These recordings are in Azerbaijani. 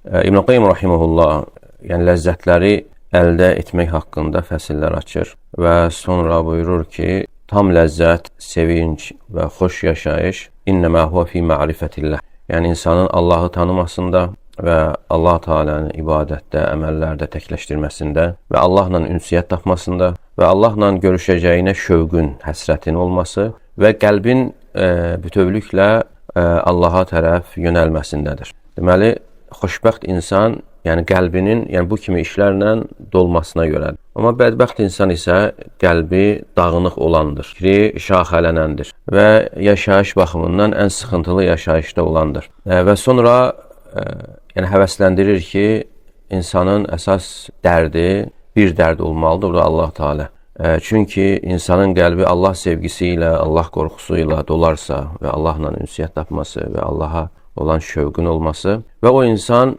İbn Qayyim rahimehullah, yəni ləzzətləri əldə etmək haqqında fəsillər açır və sonra buyurur ki, tam ləzzət, sevinç və xoş yaşayış innəmə huve fi ma'rifətillah. Yəni insanın Allahı tanımasında və Allah Teala'nın ibadətdə, əməllərdə təkləşdirməsində və Allahla ünsiyyət tapmasında və Allahla görüşəcəyinə şövqün, həsrətin olması və qəlbin bütövlüklə Allaha tərəf yönəlməsindədir. Deməli, xoşbəxt insan, yəni qəlbinin, yəni bu kimi işlərlə dolmasına görədir. Amma bədbəxt insan isə qəlbi dağınıq olandır, fikri şaxələnəndir və yaşayış baxımından ən sıxıntılı yaşayışda olandır. Və sonra yəni həvəsləndirir ki, insanın əsas dərdi bir dərd olmalıdır, o da Allah Teala. Çünki insanın qəlbi Allah sevgisi ilə, Allah qorxusu ilə dolarsa və Allahla ünsiyyət tapması və Allaha olan şövqün olması və o insan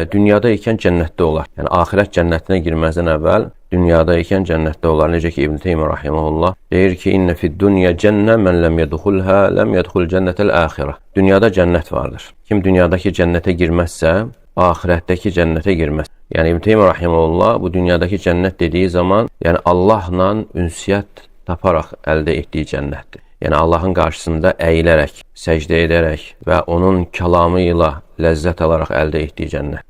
dünyada ikən cənnətdə olar. Yəni axirət cənnətinə girməzdən əvvəl dünyada ikən cənnətdə olar. Necə ki İbn Teymiyyə rahimehullah deyir ki, "İnne fid-dunya cennə men lem yedxulha lem yedxul cənnətəl-axirə." Dünyada cənnət vardır. Kim dünyadakı cənnətə girməzsə, axirətdəki cənnətə girməz. Yəni İbn Teymiyyə rahimehullah bu dünyadakı cənnət dediyi zaman, yəni Allahla ünsiyyət taparaq əldə etdiyi cənnətdir. Yəni Allahın qarşısında əyilərək, səcdə edərək və onun kəlamı ilə ləzzət alaraq əldə etdiyi cənnət.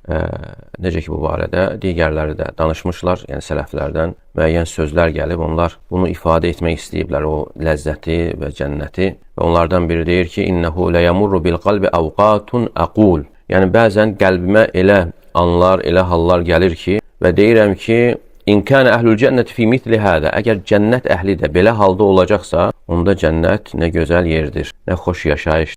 Necə ki bu barədə digərləri də danışmışlar, yəni sələflərdən müəyyən sözlər gəlib, onlar bunu ifadə etmək istəyiblər, o ləzzəti və cənnəti. Və onlardan biri deyir ki, "İnnehu leyamurru bil qalbi awqatun aqul." Yəni bəzən qəlbimə elə anlar, elə hallar gəlir ki, və deyirəm ki, "İn kana əhlul cənnəti fi misli hada." Əgər cənnət əhli də belə halda olacaqsa, onda cənnət nə gözəl yerdir, nə xoş yaşayışdır.